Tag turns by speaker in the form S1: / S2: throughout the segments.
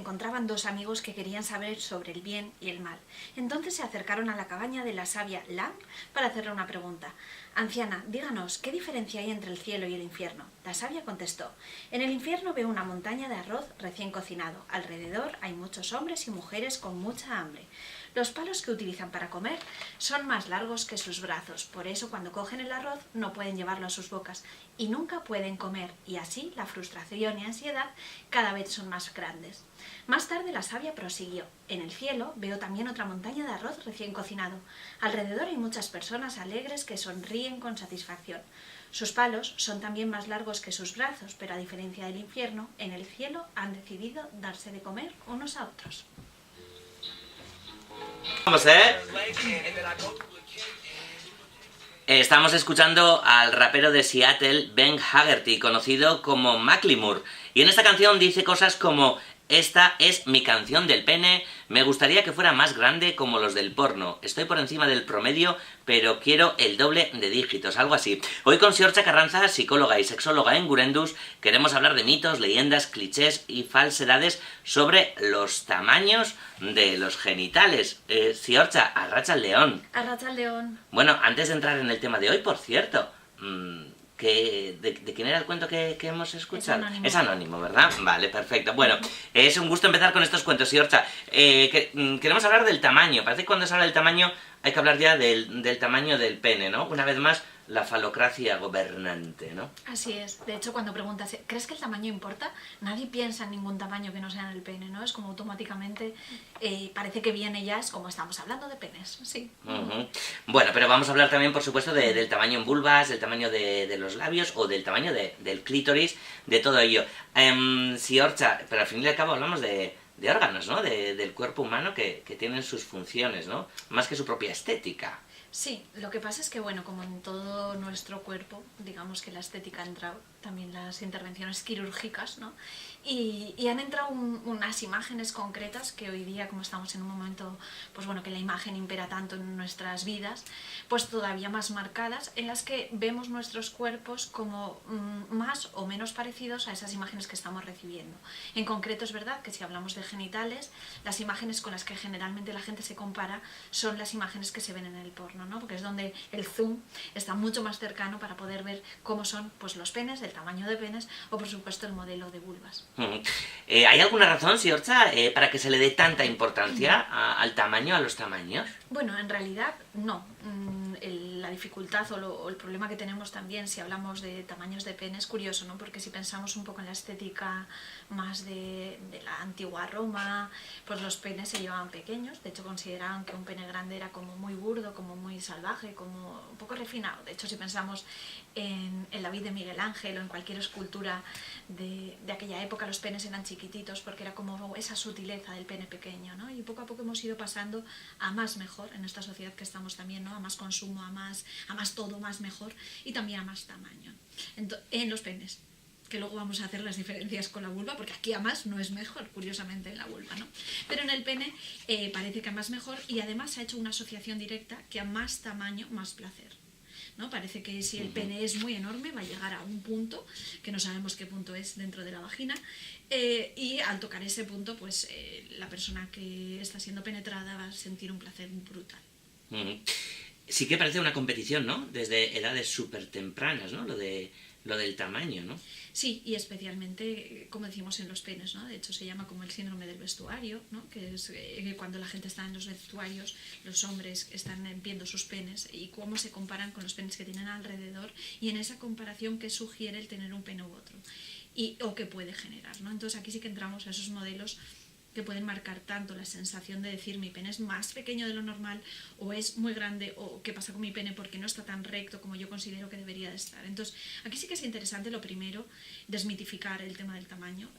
S1: encontraban dos amigos que querían saber sobre el bien y el mal. Entonces se acercaron a la cabaña de la sabia Lang para hacerle una pregunta. Anciana, díganos, ¿qué diferencia hay entre el cielo y el infierno? La sabia contestó, en el infierno veo una montaña de arroz recién cocinado. Alrededor hay muchos hombres y mujeres con mucha hambre. Los palos que utilizan para comer son más largos que sus brazos, por eso cuando cogen el arroz no pueden llevarlo a sus bocas y nunca pueden comer, y así la frustración y ansiedad cada vez son más grandes. Más tarde la sabia prosiguió, en el cielo veo también otra montaña de arroz recién cocinado. Alrededor hay muchas personas alegres que sonríen con satisfacción. Sus palos son también más largos que sus brazos, pero a diferencia del infierno, en el cielo han decidido darse de comer unos a otros.
S2: Vamos, Estamos escuchando al rapero de Seattle, Ben Haggerty, conocido como Macklemore. Y en esta canción dice cosas como: esta es mi canción del pene, me gustaría que fuera más grande como los del porno, estoy por encima del promedio, pero quiero el doble de dígitos, algo así. Hoy con Siortxa Carranza, psicóloga y sexóloga en Gurendus, queremos hablar de mitos, leyendas, clichés y falsedades sobre los tamaños de los genitales. Siortxa, arracha al león.
S1: Arracha al león.
S2: Bueno, antes de entrar en el tema de hoy, por cierto, ¿de quién era el cuento que hemos escuchado? Es anónimo, ¿verdad? Vale, perfecto. Bueno, es un gusto empezar con estos cuentos, Siortxa. Queremos hablar del tamaño. Parece que cuando se habla del tamaño hay que hablar ya del tamaño del pene, ¿no? Una vez más, la falocracia gobernante, ¿no?
S1: Así es. De hecho, cuando preguntas, ¿crees que el tamaño importa? Nadie piensa en ningún tamaño que no sea en el pene, ¿no? Es como automáticamente parece que viene ya, es como estamos hablando de penes, sí.
S2: Bueno, pero vamos a hablar también, por supuesto, del tamaño en vulvas, del tamaño de los labios o del tamaño del clítoris, de todo ello. Siortxa, pero al fin y al cabo hablamos de órganos, ¿no? Del cuerpo humano que tienen sus funciones, ¿no? Más que su propia estética.
S1: Sí, lo que pasa es que, bueno, como en todo nuestro cuerpo, digamos que la estética ha entrado, también las intervenciones quirúrgicas, ¿no? Y han entrado unas imágenes concretas que hoy día, como estamos en un momento, pues bueno, que la imagen impera tanto en nuestras vidas, pues todavía más marcadas, en las que vemos nuestros cuerpos como más o menos parecidos a esas imágenes que estamos recibiendo. En concreto es verdad que si hablamos de genitales, las imágenes con las que generalmente la gente se compara son las imágenes que se ven en el porno, ¿no? Porque es donde el zoom está mucho más cercano para poder ver cómo son pues los penes, el tamaño de penes o por supuesto el modelo de vulvas.
S2: ¿Hay alguna razón, Siortxa, para que se le dé tanta importancia al tamaño, a los tamaños?
S1: Bueno, en realidad no. La dificultad o el problema que tenemos también si hablamos de tamaños de pene es curioso, ¿no? Porque si pensamos un poco en la estética más de la antigua Roma, pues los penes se llevaban pequeños. De hecho consideraban que un pene grande era como muy burdo, como muy salvaje, como un poco refinado. De hecho, si pensamos en la vida de Miguel Ángel o en cualquier escultura de aquella época, los penes eran chiquititos porque era como esa sutileza del pene pequeño, ¿no? Y poco a poco hemos ido pasando a más mejor en esta sociedad que estamos también, ¿no? A más consumo, a más todo, más mejor y también a más tamaño en los penes, que luego vamos a hacer las diferencias con la vulva, porque aquí a más no es mejor, curiosamente, en la vulva, ¿no? Pero en el pene parece que a más mejor, y además se ha hecho una asociación directa que a más tamaño, más placer, ¿no? Parece que si el pene es muy enorme va a llegar a un punto, que no sabemos qué punto es dentro de la vagina, y al tocar ese punto, pues la persona que está siendo penetrada va a sentir un placer brutal.
S2: Sí que parece una competición, ¿no? Desde edades súper tempranas, ¿no? Lo del tamaño, ¿no?
S1: Sí, y especialmente, como decimos, en los penes, ¿no? De hecho, se llama como el síndrome del vestuario, ¿no? Que es cuando la gente está en los vestuarios, los hombres están viendo sus penes y cómo se comparan con los penes que tienen alrededor, y en esa comparación qué sugiere el tener un pene u otro, o qué puede generar, ¿no? Entonces aquí sí que entramos a esos modelos que pueden marcar tanto la sensación de decir mi pene es más pequeño de lo normal o es muy grande, o qué pasa con mi pene porque no está tan recto como yo considero que debería de estar. Entonces aquí sí que es interesante, lo primero, desmitificar el tema del tamaño.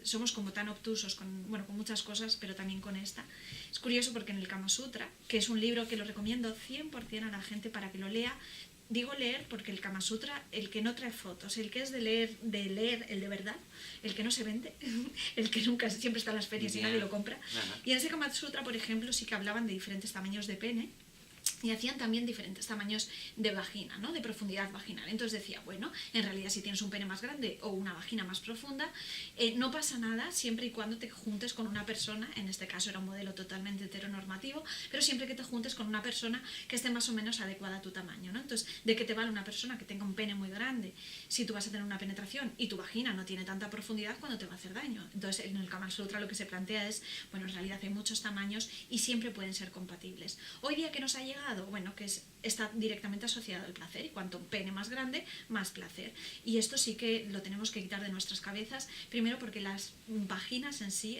S1: Somos como tan obtusos con muchas cosas, pero también con esta. Es curioso porque en el Kama Sutra, que es un libro que lo recomiendo 100% a la gente para que lo lea. Digo leer porque el Kama Sutra, el que no trae fotos, el que es de leer el de verdad, el que no se vende, el que nunca, siempre está en las ferias y nadie lo compra. Y en ese Kama Sutra, por ejemplo, sí que hablaban de diferentes tamaños de pene, y hacían también diferentes tamaños de vagina, ¿no? De profundidad vaginal. Entonces decía, bueno, en realidad si tienes un pene más grande o una vagina más profunda, no pasa nada siempre y cuando te juntes con una persona, en este caso era un modelo totalmente heteronormativo, pero siempre que te juntes con una persona que esté más o menos adecuada a tu tamaño, ¿no? Entonces, ¿de qué te vale una persona que tenga un pene muy grande si tú vas a tener una penetración y tu vagina no tiene tanta profundidad cuando te va a hacer daño? Entonces, en el Kama Sutra lo que se plantea es, bueno, en realidad hay muchos tamaños y siempre pueden ser compatibles. Hoy día, ¿qué nos ha llegado? Bueno, que está directamente asociado al placer, y cuanto un pene más grande, más placer. Y esto sí que lo tenemos que quitar de nuestras cabezas, primero porque las vaginas en sí,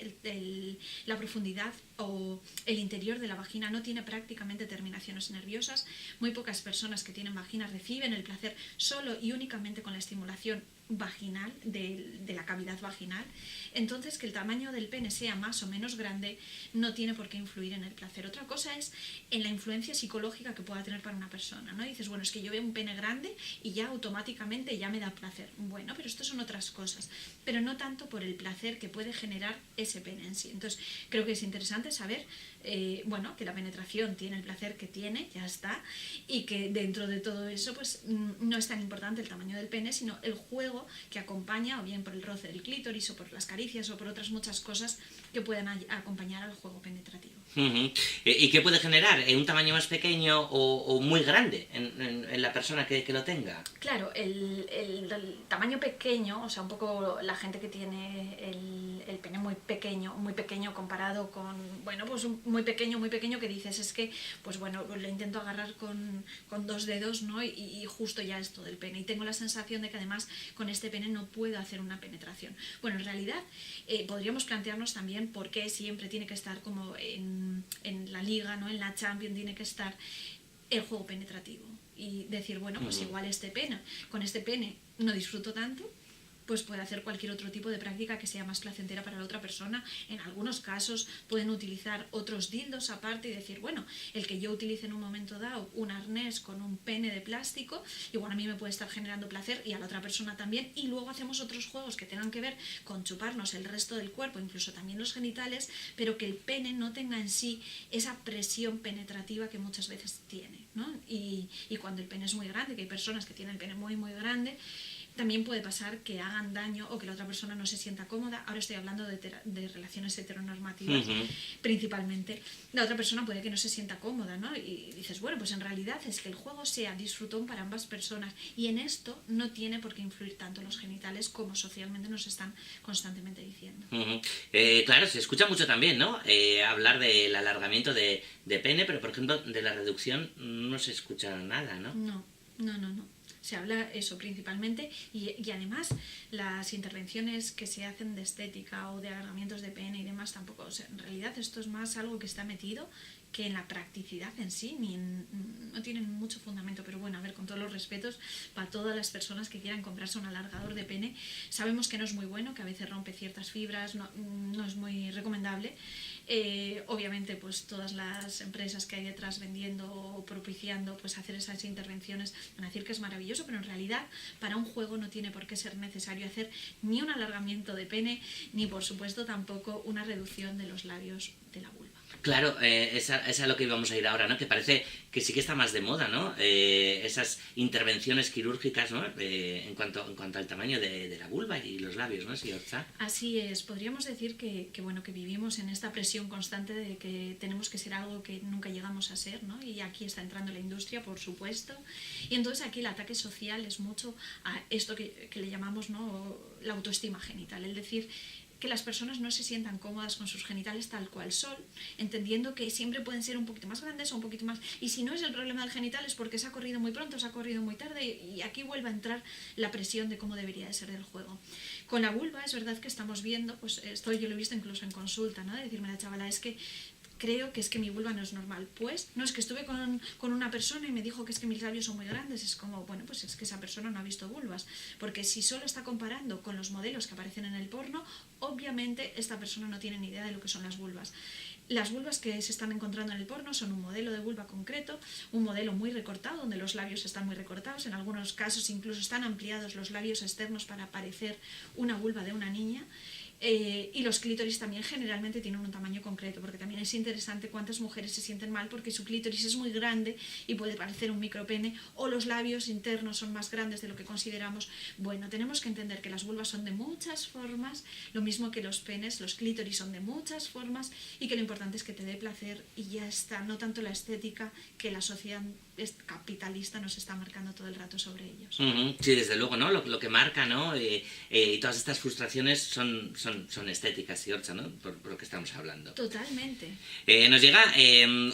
S1: la profundidad o el interior de la vagina no tiene prácticamente terminaciones nerviosas. Muy pocas personas que tienen vagina reciben el placer solo y únicamente con la estimulación vaginal, de la cavidad vaginal. Entonces, que el tamaño del pene sea más o menos grande no tiene por qué influir en el placer. Otra cosa es en la influencia psicológica que pueda tener para una persona, ¿no? Dices, bueno, es que yo veo un pene grande y ya automáticamente ya me da placer. Bueno, pero esto son otras cosas, pero no tanto por el placer que puede generar ese pene en sí. Entonces, creo que es interesante saber, bueno, que la penetración tiene el placer que tiene, ya está, y que dentro de todo eso, pues no es tan importante el tamaño del pene, sino el juego que acompaña, o bien por el roce del clítoris, o por las caricias, o por otras muchas cosas que puedan acompañar al juego penetrativo.
S2: ¿Y qué puede generar? ¿Un tamaño más pequeño o muy grande en la persona que lo tenga?
S1: Claro, el tamaño pequeño, o sea, un poco la gente que tiene el pene muy pequeño comparado con, bueno, pues muy pequeño que dices, es que, pues bueno, pues lo intento agarrar con 2 dedos, ¿no? Y justo ya es todo el pene. Y tengo la sensación de que además con este pene no puedo hacer una penetración. Bueno, en realidad podríamos plantearnos también por qué siempre tiene que estar como en la liga, ¿no? En la Champions tiene que estar el juego penetrativo. Y decir, bueno, pues igual con este pene no disfruto tanto, pues puede hacer cualquier otro tipo de práctica que sea más placentera para la otra persona. En algunos casos pueden utilizar otros dildos aparte y decir, bueno, el que yo utilice en un momento dado un arnés con un pene de plástico, igual a mí me puede estar generando placer y a la otra persona también, y luego hacemos otros juegos que tengan que ver con chuparnos el resto del cuerpo, incluso también los genitales, pero que el pene no tenga en sí esa presión penetrativa que muchas veces tiene, ¿no? Y cuando el pene es muy grande, que hay personas que tienen el pene muy grande, también puede pasar que hagan daño o que la otra persona no se sienta cómoda. Ahora estoy hablando de relaciones heteronormativas, principalmente. La otra persona puede que no se sienta cómoda, ¿no? Y dices, bueno, pues en realidad es que el juego sea disfrutón para ambas personas, y en esto no tiene por qué influir tanto los genitales como socialmente nos están constantemente diciendo.
S2: Claro, se escucha mucho también, ¿no? Hablar del alargamiento de pene, pero por ejemplo de la reducción no se escucha nada, ¿no?
S1: No. Se habla eso principalmente, y además las intervenciones que se hacen de estética o de alargamientos de pene y demás tampoco, o sea, en realidad esto es más algo que está metido que en la practicidad en sí, no tienen mucho fundamento. Pero bueno, a ver, con todos los respetos para todas las personas que quieran comprarse un alargador de pene, sabemos que no es muy bueno, que a veces rompe ciertas fibras, no es muy recomendable. Obviamente, pues todas las empresas que hay detrás vendiendo o propiciando pues hacer esas intervenciones van a decir que es maravilloso, pero en realidad para un juego no tiene por qué ser necesario hacer ni un alargamiento de pene, ni por supuesto tampoco una reducción de los labios de la vulva.
S2: Claro, es a lo que íbamos a ir ahora, ¿no? Que parece que sí que está más de moda, ¿no? Esas intervenciones quirúrgicas, ¿no? En cuanto al tamaño de la vulva y los labios, ¿no, señor Tza?
S1: Así es, podríamos decir que vivimos en esta presión constante de que tenemos que ser algo que nunca llegamos a ser, ¿no? Y aquí está entrando la industria, por supuesto. Y entonces aquí el ataque social es mucho a esto que le llamamos, ¿no? La autoestima genital, es decir, que las personas no se sientan cómodas con sus genitales tal cual son, entendiendo que siempre pueden ser un poquito más grandes o un poquito más... Y si no es el problema del genital es porque se ha corrido muy pronto, se ha corrido muy tarde, y aquí vuelve a entrar la presión de cómo debería de ser el juego. Con la vulva es verdad que estamos viendo, pues esto yo lo he visto incluso en consulta, ¿no? De decirme la chavala, es que creo que es que mi vulva no es normal. Pues no, es que estuve con una persona y me dijo que es que mis labios son muy grandes. Es como, bueno, pues es que esa persona no ha visto vulvas, porque si solo está comparando con los modelos que aparecen en el porno, obviamente esta persona no tiene ni idea de lo que son las vulvas. Las vulvas que se están encontrando en el porno son un modelo de vulva concreto, un modelo muy recortado, donde los labios están muy recortados, en algunos casos incluso están ampliados los labios externos para parecer una vulva de una niña. Y los clítoris también generalmente tienen un tamaño concreto, porque también es interesante cuántas mujeres se sienten mal porque su clítoris es muy grande y puede parecer un micropene, o los labios internos son más grandes de lo que consideramos. Bueno, tenemos que entender que las vulvas son de muchas formas, lo mismo que los penes, los clítoris son de muchas formas, y que lo importante es que te dé placer y ya está, no tanto la estética que la sociedad capitalista nos está marcando todo el rato sobre ellos.
S2: Sí, desde luego, ¿no? Lo que marca, ¿no? Y todas estas frustraciones son estéticas, Siorcha, ¿no? Por lo que estamos hablando.
S1: Totalmente.
S2: Nos llega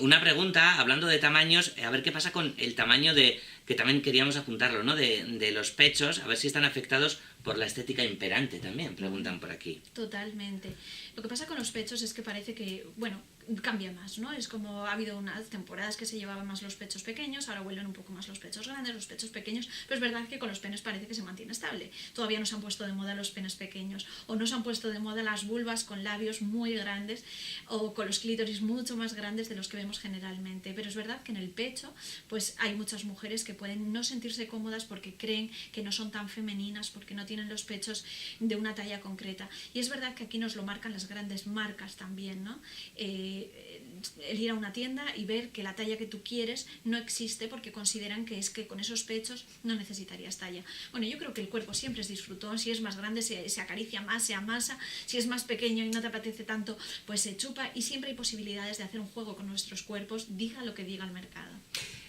S2: una pregunta, hablando de tamaños, a ver qué pasa con el tamaño que también queríamos apuntarlo, ¿no? De los pechos, a ver si están afectados por la estética imperante también, preguntan por aquí.
S1: Totalmente. Lo que pasa con los pechos es que parece que, bueno, cambia más, ¿no? Es como ha habido unas temporadas que se llevaban más los pechos pequeños, ahora vuelven un poco más los pechos grandes, los pechos pequeños, pero es verdad que con los penes parece que se mantiene estable. Todavía no se han puesto de moda los penes pequeños, o no se han puesto de moda las vulvas con labios muy grandes, o con los clítoris mucho más grandes de los que vemos generalmente. Pero es verdad que en el pecho, pues hay muchas mujeres que pueden no sentirse cómodas porque creen que no son tan femeninas, porque no tienen los pechos de una talla concreta. Y es verdad que aquí nos lo marcan las grandes marcas también, ¿no? El ir a una tienda y ver que la talla que tú quieres no existe porque consideran que es que con esos pechos no necesitarías talla. Bueno, yo creo que el cuerpo siempre es disfrutón, si es más grande se acaricia más, se amasa, si es más pequeño y no te apetece tanto, pues se chupa, y siempre hay posibilidades de hacer un juego con nuestros cuerpos, diga lo que diga el mercado.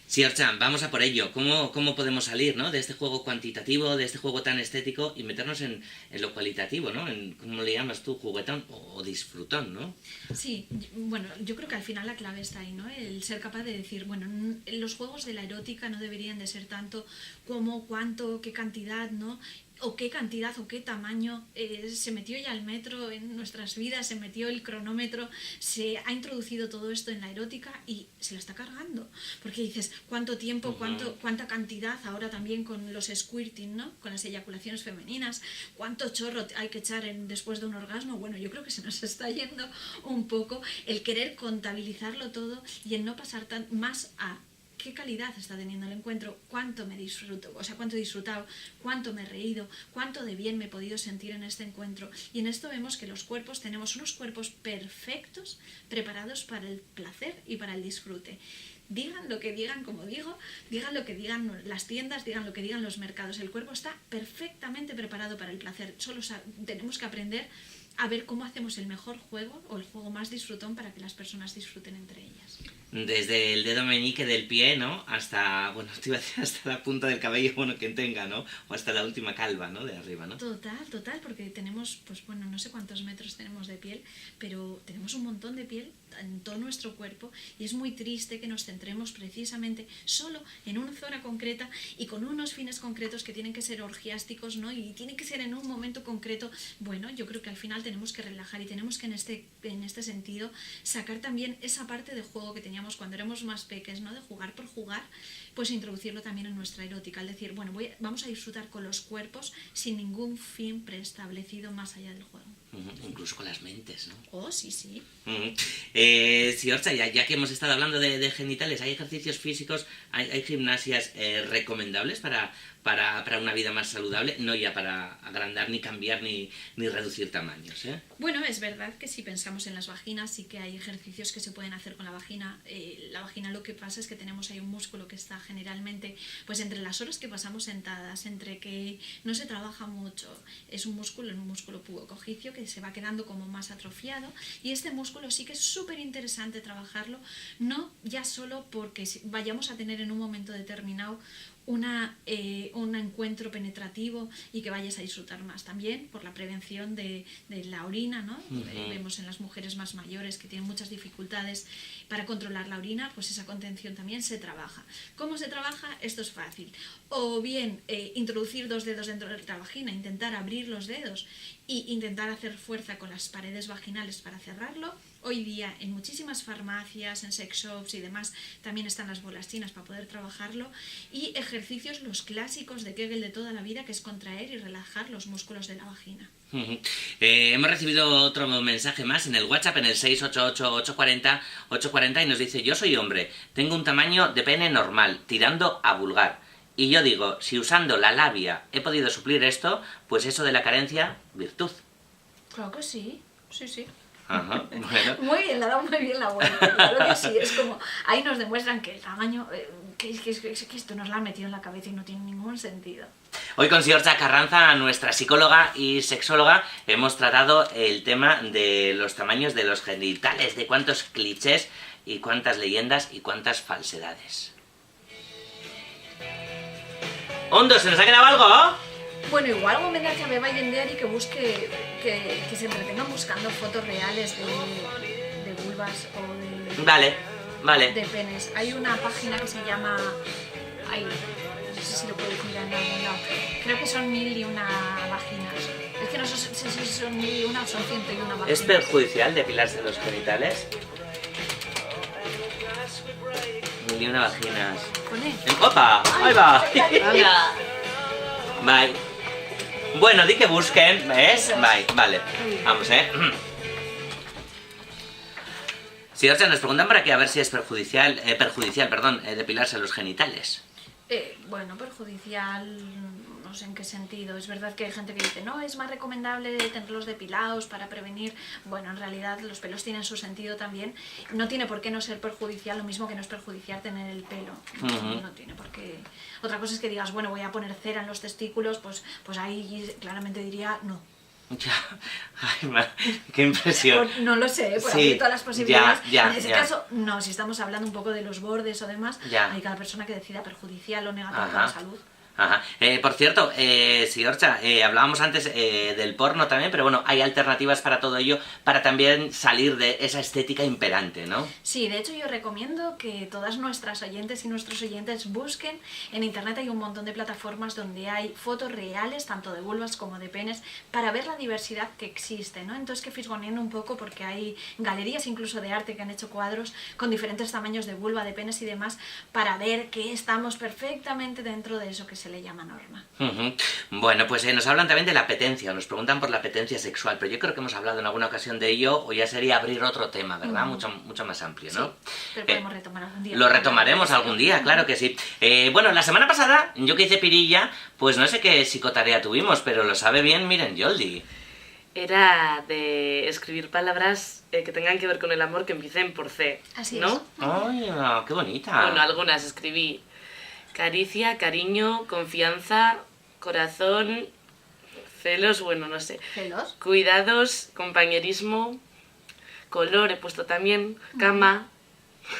S2: Siorcha, vamos a por ello. ¿Cómo podemos salir, ¿no? De este juego cuantitativo, de este juego tan estético, y meternos en lo cualitativo, ¿no? En, ¿cómo le llamas tú? Juguetón o disfrutón, ¿no?
S1: Sí, bueno, yo creo que al final la clave está ahí, ¿no? El ser capaz de decir, bueno, los juegos de la erótica no deberían de ser tanto como, cuánto, qué cantidad, ¿no? O qué cantidad o qué tamaño. Se metió ya el metro en nuestras vidas, se metió el cronómetro, se ha introducido todo esto en la erótica y se lo está cargando, porque dices cuánto tiempo, cuánta cantidad, ahora también con los squirting, ¿no? Con las eyaculaciones femeninas, cuánto chorro hay que echar después de un orgasmo. Bueno, yo creo que se nos está yendo un poco el querer contabilizarlo todo y el no pasar más a qué calidad está teniendo el encuentro, cuánto me disfruto, o sea, cuánto he disfrutado, cuánto me he reído, cuánto de bien me he podido sentir en este encuentro. Y en esto vemos que los cuerpos, tenemos unos cuerpos perfectos, preparados para el placer y para el disfrute. Digan lo que digan, como digo, digan lo que digan las tiendas, digan lo que digan los mercados, el cuerpo está perfectamente preparado para el placer. Solo tenemos que aprender a ver cómo hacemos el mejor juego o el juego más disfrutón para que las personas disfruten entre ellas.
S2: Desde el dedo meñique del pie, ¿no? Hasta, bueno, te iba a decir hasta la punta del cabello, bueno, quien tenga, ¿no? O hasta la última calva, ¿no? De arriba, ¿no?
S1: Total, porque tenemos, pues bueno, no sé cuántos metros tenemos de piel, pero tenemos un montón de piel en todo nuestro cuerpo, y es muy triste que nos centremos precisamente solo en una zona concreta y con unos fines concretos que tienen que ser orgiásticos, ¿no? Y tienen que ser en un momento concreto. Bueno, yo creo que al final tenemos que relajar y tenemos que en este sentido sacar también esa parte de juego que teníamos cuando éramos más peques, ¿no? De jugar por jugar, pues introducirlo también en nuestra erótica, al decir, bueno, vamos a disfrutar con los cuerpos sin ningún fin preestablecido más allá del juego.
S2: Incluso con las mentes, ¿no?
S1: Oh, sí.
S2: Siorcha, ya que hemos estado hablando de genitales, ¿hay ejercicios físicos, hay gimnasias recomendables para una vida más saludable? No ya para agrandar, ni cambiar, ni reducir tamaños, ¿eh?
S1: Bueno, es verdad que si pensamos en las vaginas, sí que hay ejercicios que se pueden hacer con la vagina. La vagina, lo que pasa es que tenemos ahí un músculo que está generalmente, pues entre las horas que pasamos sentadas, entre que no se trabaja mucho, es un músculo pubocogicio que se va quedando como más atrofiado, y este músculo sí que es súper interesante trabajarlo, no ya solo porque vayamos a tener en un momento determinado un encuentro penetrativo y que vayas a disfrutar más, también por la prevención de la orina, ¿no? Vemos en las mujeres más mayores que tienen muchas dificultades para controlar la orina, pues esa contención también se trabaja. ¿Cómo se trabaja? Esto es fácil. O bien introducir 2 dedos dentro de la vagina, intentar abrir los dedos e intentar hacer fuerza con las paredes vaginales para cerrarlo. Hoy día en muchísimas farmacias, en sex shops y demás también están las bolas chinas para poder trabajarlo, y ejercicios los clásicos de Kegel de toda la vida, que es contraer y relajar los músculos de la vagina.
S2: Hemos recibido otro mensaje más en el WhatsApp, en el 688-840-840, y nos dice: yo soy hombre, tengo un tamaño de pene normal, tirando a vulgar. Y yo digo, si usando la labia he podido suplir esto, pues eso de la carencia, virtud.
S1: Claro que sí, sí, sí.
S2: Ajá, bueno.
S1: Muy bien, le ha dado muy bien la vuelta, claro que sí, es como, ahí nos demuestran que el tamaño, que esto nos lo han metido en la cabeza y no tiene ningún sentido.
S2: Hoy con Siorcha Carranza, nuestra psicóloga y sexóloga, hemos tratado el tema de los tamaños de los genitales, de cuántos clichés y cuántas leyendas y cuántas falsedades. ¡Hondo, se nos ha quedado algo!
S1: Bueno, igual recomendar que beba y y que busque, que se entretengan buscando fotos reales de vulvas o
S2: Vale.
S1: de penes. Hay una página que se llama... Ay, no sé si lo puedo decir en algún lado. Creo que son 1001 vaginas. Es que no sé si son 1001 o son 101 vaginas.
S2: ¿Es perjudicial depilarse los genitales? 1001 vaginas.
S1: Pone.
S2: ¡Opa! ¡Ahí va!
S1: Hola.
S2: Bye. Bueno, di que busquen, ¿ves?
S1: Eso es.
S2: Bye, vale. Vamos, Siorcha, nos preguntan por aquí a ver si es perjudicial, depilarse los genitales.
S1: Bueno, perjudicial, no sé en qué sentido. Es verdad que hay gente que dice, no, es más recomendable tenerlos depilados para prevenir. Bueno, en realidad los pelos tienen su sentido también. No tiene por qué no ser perjudicial, lo mismo que no es perjudicial tener el pelo. No tiene por qué. Otra cosa es que digas, bueno, voy a poner cera en los testículos, pues ahí claramente diría no.
S2: Ya, ay, qué impresión.
S1: Pues no lo sé, por
S2: Sí,
S1: abrir todas las posibilidades.
S2: ya,
S1: en ese
S2: ya.
S1: caso, no, si estamos hablando un poco de los bordes o demás,
S2: Ya.
S1: hay cada persona que decida perjudicial o negativo
S2: Ajá.
S1: para la salud.
S2: Ajá. Por cierto, Siorcha, hablábamos antes del porno también, pero bueno, hay alternativas para todo ello, para también salir de esa estética imperante, ¿no?
S1: Sí, de hecho yo recomiendo que todas nuestras oyentes y nuestros oyentes busquen. En internet hay un montón de plataformas donde hay fotos reales, tanto de vulvas como de penes, para ver la diversidad que existe, ¿no? Entonces que fisgoneen un poco porque hay galerías incluso de arte que han hecho cuadros con diferentes tamaños de vulva, de penes y demás, para ver que estamos perfectamente dentro de eso que se le llama norma.
S2: Bueno, pues nos hablan también de la apetencia, nos preguntan por la apetencia sexual, pero yo creo que hemos hablado en alguna ocasión de ello, o ya sería abrir otro tema, ¿verdad? Mucho más amplio, ¿no?
S1: Sí, pero podemos retomar algún día.
S2: Lo retomaremos algún día, claro que sí. Bueno, la semana pasada, yo que hice pirilla, pues no sé qué psicotarea tuvimos, pero lo sabe bien, miren, Yoldi.
S3: Era de escribir palabras que tengan que ver con el amor que empiecen por C,
S1: Así
S3: ¿no?
S1: es.
S2: ¡Ay, qué bonita!
S3: Bueno, algunas escribí caricia, cariño, confianza, corazón, celos, bueno, no sé.
S1: ¿Celos?
S3: Cuidados, compañerismo, color he puesto también, cama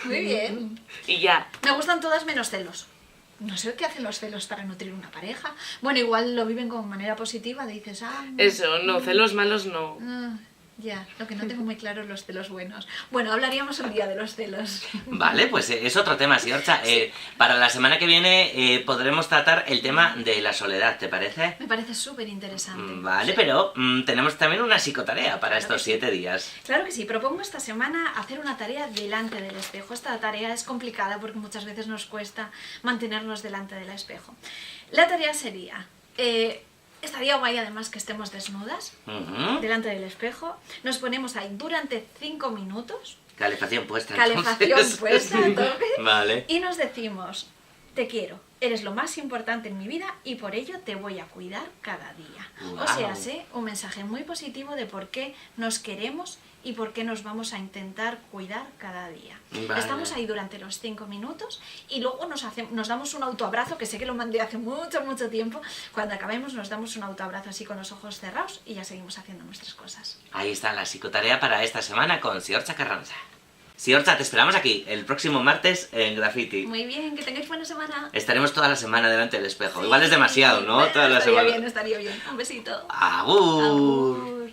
S1: Muy bien.
S3: y ya.
S1: Me gustan todas menos celos. No sé qué hacen los celos para nutrir una pareja. Bueno, igual lo viven como manera positiva, dices,
S3: Eso, no, celos malos no.
S1: Ya, lo que no tengo muy claro es los celos buenos. Bueno, hablaríamos un día de los celos.
S2: Vale, pues es otro tema, Siorcha. Para la semana que viene podremos tratar el tema de la soledad, ¿te parece?
S1: Me parece súper interesante.
S2: Vale, pero tenemos también una psicotarea para estos 7 días.
S1: Claro que sí, propongo esta semana hacer una tarea delante del espejo. Esta tarea es complicada porque muchas veces nos cuesta mantenernos delante del espejo. La tarea sería... estaría guay además que estemos desnudas delante del espejo. Nos ponemos ahí durante 5 minutos.
S2: Calefacción puesta.
S1: Calefacción
S2: entonces.
S1: puesta a tope.
S2: Vale.
S1: Y nos decimos, te quiero, eres lo más importante en mi vida y por ello te voy a cuidar cada día.
S2: Guau.
S1: O sea, sí, un mensaje muy positivo de por qué nos queremos y por qué nos vamos a intentar cuidar cada día.
S2: Vale.
S1: Estamos ahí durante los 5 minutos y luego nos damos un autoabrazo, que sé que lo mandé hace mucho tiempo. Cuando acabemos nos damos un autoabrazo así con los ojos cerrados y ya seguimos haciendo nuestras cosas.
S2: Ahí está la psicotarea para esta semana con Siorcha Carranza. Siorcha, te esperamos aquí el próximo martes en Graffiti.
S1: Muy bien, que tengáis buena semana.
S2: Estaremos toda la semana delante del espejo.
S1: Sí.
S2: Igual es demasiado, ¿no?
S1: Bueno,
S2: Toda la
S1: estaría
S2: semana.
S1: bien, estaría bien. Un besito.
S2: ¡Agur!
S1: Agur.